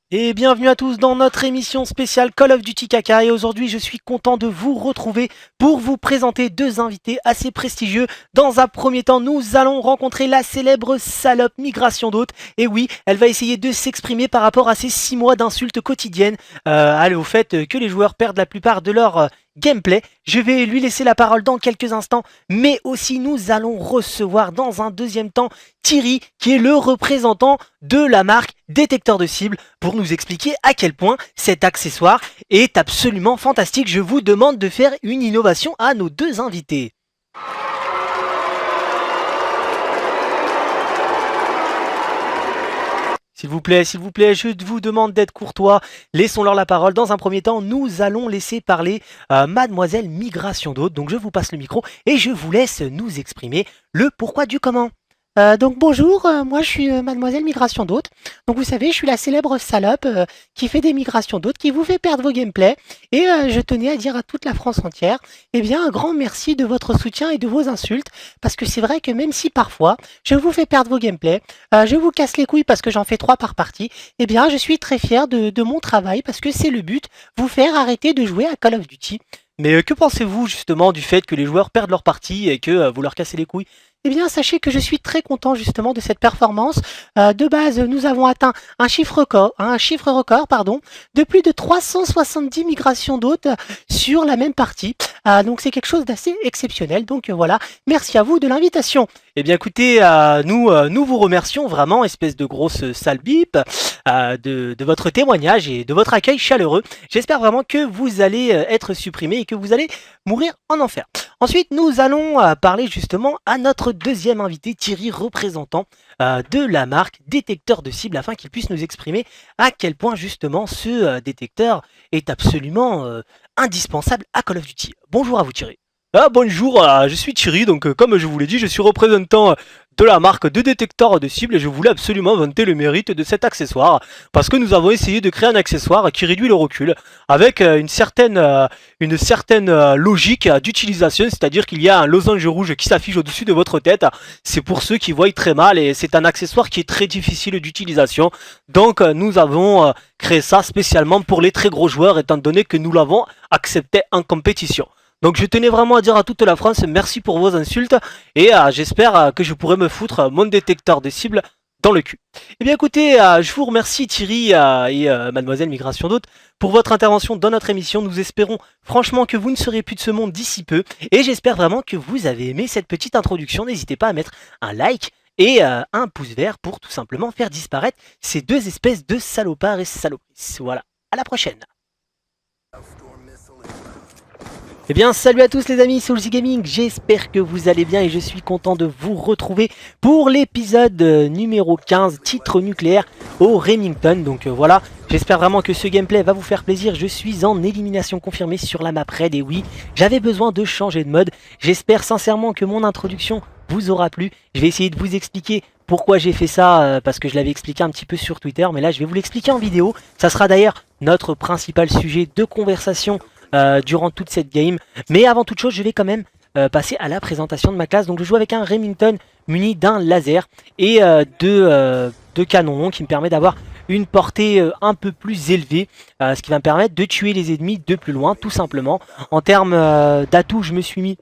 Et bienvenue à tous dans notre émission spéciale Call of Duty Caca. Et aujourd'hui, je suis content de vous retrouver pour vous présenter deux invités assez prestigieux. Dans un premier temps, nous allons rencontrer la célèbre salope Migration d'Hôtes. Et oui, elle va essayer de s'exprimer par rapport à ces 6 mois d'insultes quotidiennes, au fait que les joueurs perdent la plupart de leur gameplay. Je vais lui laisser la parole dans quelques instants, mais aussi nous allons recevoir dans un deuxième temps Thierry, qui est le représentant de la marque Détecteur de cible, pour nous expliquer à quel point cet accessoire est absolument fantastique. Je vous demande de faire une innovation à nos deux invités. S'il vous plaît, je vous demande d'être courtois. Laissons-leur la parole. Dans un premier temps, nous allons laisser parler Mademoiselle Migration d'Hôtes. Donc je vous passe le micro et je vous laisse nous exprimer le pourquoi du comment. Donc bonjour, moi je suis Mademoiselle Migration d'Hôtes. Donc vous savez, je suis la célèbre salope qui fait des migrations d'hôtes, qui vous fait perdre vos gameplays. Et je tenais à dire à toute la France entière, eh bien un grand merci de votre soutien et de vos insultes. Parce que c'est vrai que même si parfois je vous fais perdre vos gameplays, je vous casse les couilles parce que j'en fais 3 par partie, eh bien je suis très fier de mon travail parce que c'est le but, vous faire arrêter de jouer à Call of Duty. Mais que pensez-vous justement du fait que les joueurs perdent leur partie et que vous leur cassez les couilles? Eh bien, sachez que je suis très content justement de cette performance. De base, nous avons atteint un chiffre record, de plus de 370 migrations d'hôtes sur la même partie. Donc c'est quelque chose d'assez exceptionnel. Donc voilà, merci à vous de l'invitation. Eh bien écoutez, nous vous remercions vraiment, espèce de grosse sale bip, de votre témoignage et de votre accueil chaleureux. J'espère vraiment que vous allez être supprimé et que vous allez mourir en enfer. Ensuite, nous allons parler justement à notre deuxième invité, Thierry, représentant de la marque Détecteur de cible, afin qu'il puisse nous exprimer à quel point justement ce détecteur est absolument indispensable à Call of Duty. Bonjour à vous, Thierry. Bonjour, je suis Thierry, donc comme je vous l'ai dit, je suis représentant de la marque de détecteur de cible et je voulais absolument vanter le mérite de cet accessoire parce que nous avons essayé de créer un accessoire qui réduit le recul avec une certaine logique d'utilisation, c'est-à-dire qu'il y a un losange rouge qui s'affiche au-dessus de votre tête. C'est pour ceux qui voient très mal et c'est un accessoire qui est très difficile d'utilisation. Donc nous avons créé ça spécialement pour les très gros joueurs étant donné que nous l'avons accepté en compétition. Donc je tenais vraiment à dire à toute la France merci pour vos insultes et j'espère que je pourrai me foutre mon détecteur de cible dans le cul. Eh bien écoutez, je vous remercie Thierry et Mademoiselle Migration d'Hôtes pour votre intervention dans notre émission. Nous espérons franchement que vous ne serez plus de ce monde d'ici peu et j'espère vraiment que vous avez aimé cette petite introduction. N'hésitez pas à mettre un like et un pouce vert pour tout simplement faire disparaître ces deux espèces de salopards et saloperies. Voilà, à la prochaine. Eh bien salut à tous les amis, c'est Soulzy Gaming, j'espère que vous allez bien et je suis content de vous retrouver pour l'épisode numéro 15, titre nucléaire au Remington. Donc voilà, j'espère vraiment que ce gameplay va vous faire plaisir. Je suis en élimination confirmée sur la map Raid et oui, j'avais besoin de changer de mode. J'espère sincèrement que mon introduction vous aura plu. Je vais essayer de vous expliquer pourquoi j'ai fait ça, parce que je l'avais expliqué un petit peu sur Twitter, mais là je vais vous l'expliquer en vidéo. Ça sera d'ailleurs notre principal sujet de conversation durant toute cette game. Mais avant toute chose, je vais quand même passer à la présentation de ma classe. Donc je joue avec un Remington muni d'un laser et deux canons longs qui me permet d'avoir une portée un peu plus élevée, ce qui va me permettre de tuer les ennemis de plus loin, tout simplement. En termes d'atouts, je me suis mis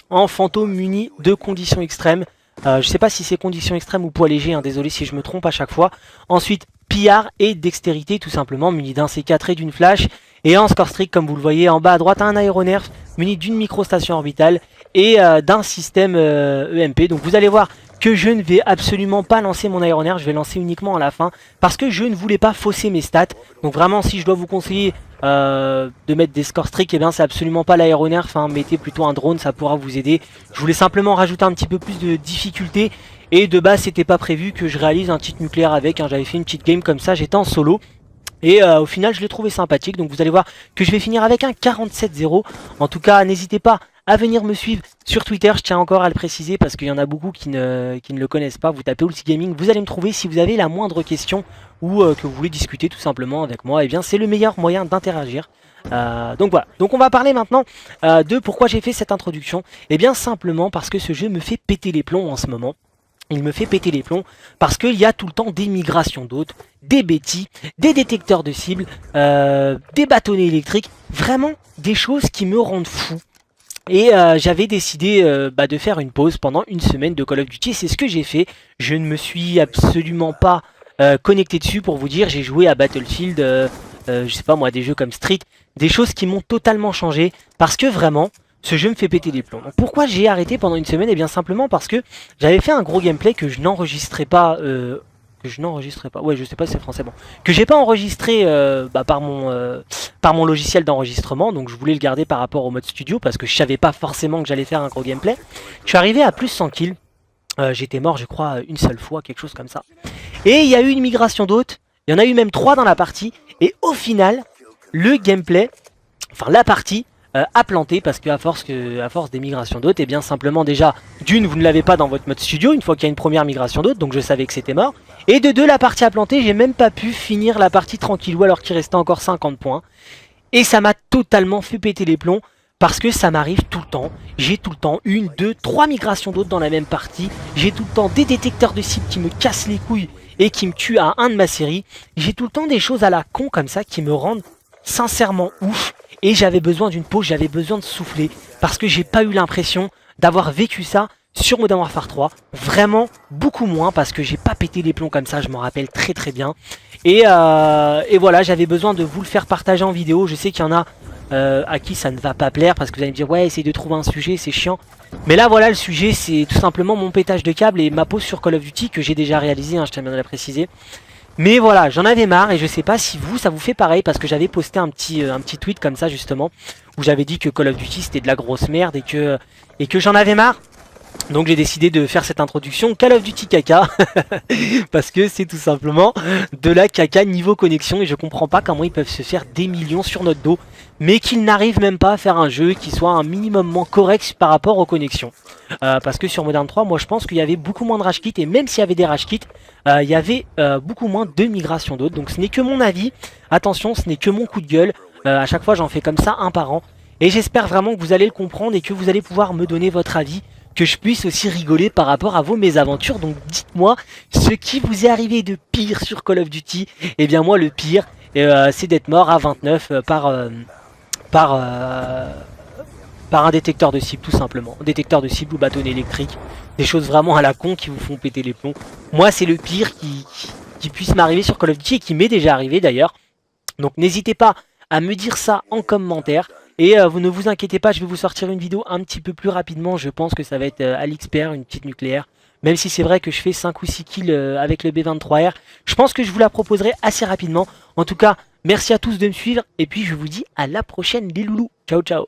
en fantôme muni de conditions extrêmes. Je sais pas si c'est conditions extrêmes ou poids léger, hein, désolé si je me trompe à chaque fois. Ensuite, pillard et dextérité, tout simplement, muni d'un C4 et d'une flash. Et en score strict, comme vous le voyez en bas à droite, un aéronerf muni d'une microstation orbitale et d'un système EMP. Donc vous allez voir que je ne vais absolument pas lancer mon aéronerf, je vais lancer uniquement à la fin parce que je ne voulais pas fausser mes stats. Donc vraiment, si je dois vous conseiller de mettre des scores stricts, et bien c'est absolument pas l'aéronerf, hein, mettez plutôt un drone, ça pourra vous aider. Je voulais simplement rajouter un petit peu plus de difficulté et de base c'était pas prévu que je réalise un titre nucléaire avec, hein, j'avais fait une petite game comme ça, j'étais en solo. Et au final je l'ai trouvé sympathique, donc vous allez voir que je vais finir avec un 47-0. En tout cas n'hésitez pas à venir me suivre sur Twitter, je tiens encore à le préciser parce qu'il y en a beaucoup qui ne le connaissent pas. Vous tapez Soulzy Gaming, vous allez me trouver si vous avez la moindre question ou que vous voulez discuter tout simplement avec moi. Et bien c'est le meilleur moyen d'interagir. Donc voilà, donc on va parler maintenant de pourquoi j'ai fait cette introduction. Et bien simplement parce que ce jeu me fait péter les plombs en ce moment. il me fait péter les plombs parce qu'il y a tout le temps des migrations d'hôtes, des bêtis, des détecteurs de cibles, des bâtonnets électriques, vraiment des choses qui me rendent fou. Et j'avais décidé de faire une pause pendant une semaine de Call of Duty, c'est ce que j'ai fait. Je ne me suis absolument pas connecté dessus pour vous dire, j'ai joué à Battlefield, je sais pas moi, des jeux comme Street, des choses qui m'ont totalement changé parce que vraiment, ce jeu me fait péter des plombs. Donc, pourquoi j'ai arrêté pendant une semaine? Et bien simplement parce que j'avais fait un gros gameplay que je n'enregistrais pas. Ouais, je sais pas si c'est français, bon. Que j'ai pas enregistré par mon logiciel d'enregistrement, donc je voulais le garder par rapport au mode studio parce que je savais pas forcément que j'allais faire un gros gameplay. Je suis arrivé à plus 100 kills. J'étais mort, je crois, une seule fois, quelque chose comme ça. Et il y a eu une migration d'hôtes. Il y en a eu même 3 dans la partie. Et au final, le gameplay, enfin la partie, a planté parce qu'à force des migrations d'hôtes, et bien simplement déjà, d'une, vous ne l'avez pas dans votre mode studio une fois qu'il y a une première migration d'hôtes, donc je savais que c'était mort. Et de deux, la partie a planté, j'ai même pas pu finir la partie tranquillou alors qu'il restait encore 50 points. Et ça m'a totalement fait péter les plombs parce que ça m'arrive tout le temps. J'ai tout le temps une, deux, trois migrations d'hôtes dans la même partie. J'ai tout le temps des détecteurs de cibles qui me cassent les couilles et qui me tuent à un de ma série. J'ai tout le temps des choses à la con comme ça qui me rendent sincèrement ouf. Et j'avais besoin d'une pause, j'avais besoin de souffler parce que j'ai pas eu l'impression d'avoir vécu ça sur Modern Warfare 3. Vraiment beaucoup moins parce que j'ai pas pété les plombs comme ça, je m'en rappelle très très bien. Et voilà, j'avais besoin de vous le faire partager en vidéo. Je sais qu'il y en a à qui ça ne va pas plaire parce que vous allez me dire ouais, essayez de trouver un sujet, c'est chiant. Mais là voilà, le sujet c'est tout simplement mon pétage de câble et ma pause sur Call of Duty que j'ai déjà réalisé, hein, je tiens bien à le préciser. Mais voilà, j'en avais marre et je sais pas si vous, ça vous fait pareil parce que j'avais posté un petit tweet comme ça justement où j'avais dit que Call of Duty c'était de la grosse merde et que j'en avais marre. Donc j'ai décidé de faire cette introduction Call of Duty caca parce que c'est tout simplement de la caca niveau connexion et je comprends pas comment ils peuvent se faire des millions sur notre dos mais qu'ils n'arrivent même pas à faire un jeu qui soit un minimum correct par rapport aux connexions. Parce que sur Modern 3, moi je pense qu'il y avait beaucoup moins de rage kits et même s'il y avait des rage kits, il y avait beaucoup moins de migration d'hôtes. Donc ce n'est que mon avis, attention, ce n'est que mon coup de gueule. À chaque fois j'en fais comme ça un par an et j'espère vraiment que vous allez le comprendre et que vous allez pouvoir me donner votre avis, que je puisse aussi rigoler par rapport à vos mésaventures. Donc dites-moi ce qui vous est arrivé de pire sur Call of Duty. Et bien moi le pire c'est d'être mort à 29 par un détecteur de cible tout simplement. Détecteur de cible ou bâtonnet électrique. Des choses vraiment à la con qui vous font péter les plombs. Moi c'est le pire qui puisse m'arriver sur Call of Duty et qui m'est déjà arrivé d'ailleurs. Donc n'hésitez pas à me dire ça en commentaire. Et vous ne vous inquiétez pas, je vais vous sortir une vidéo un petit peu plus rapidement. Je pense que ça va être à l'XPR, une petite nucléaire. Même si c'est vrai que je fais 5 ou 6 kills avec le B23R. Je pense que je vous la proposerai assez rapidement. En tout cas, merci à tous de me suivre. Et puis je vous dis à la prochaine les loulous. Ciao ciao.